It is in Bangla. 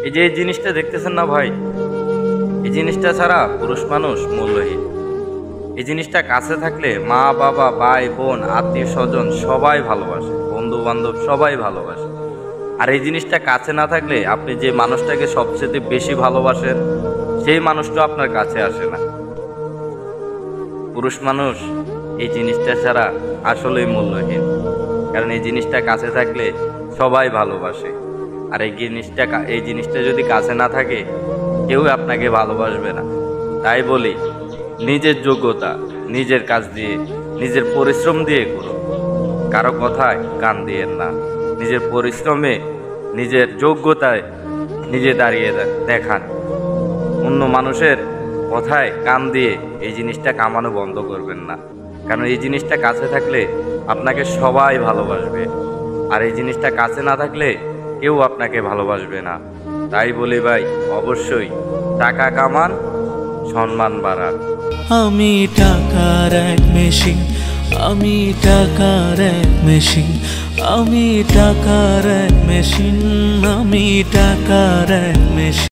এই যে এই জিনিসটা দেখতেছেন না ভাই, এই জিনিসটা ছাড়া পুরুষ মানুষ মূল্যহীন। এই জিনিসটা কাছে থাকলে মা বাবা ভাই বোন আত্মীয় স্বজন সবাই ভালোবাসে, বন্ধু বান্ধব সবাই ভালোবাসে। আর এই জিনিসটা কাছে না থাকলে আপনি যে মানুষটাকে সবচেয়ে বেশি ভালোবাসেন সেই মানুষটা আপনার কাছে আসে না। পুরুষ মানুষ এই জিনিসটা ছাড়া আসলেই মূল্যহীন, কারণ এই জিনিসটা কাছে থাকলে সবাই ভালোবাসে। আর এই জিনিসটা যদি কাছে না থাকে কেউ আপনাকে ভালোবাসবে না। তাই বলি, নিজের যোগ্যতা নিজের কাজ দিয়ে নিজের পরিশ্রম দিয়ে করুন, কারো কথায় কান দিয়েন না। নিজের পরিশ্রমে নিজের যোগ্যতায় নিজে দাঁড়িয়ে দেখান। অন্য মানুষের কথায় কান দিয়ে এই জিনিসটা কামানো বন্ধ করবেন না, কারণ এই জিনিসটা কাছে থাকলে আপনাকে সবাই ভালোবাসবে। আর এই জিনিসটা কাছে না থাকলে কেউ আপনাকে ভালোবাসবে না। তাই বলি ভাই, অবশ্যই টাকা কামান, সম্মান বাড়ান। আমি টাকার এক মেশিন, আমি টাকার এক মেশিন, আমি টাকার এক মেশিন, আমি টাকার এক মেশিন।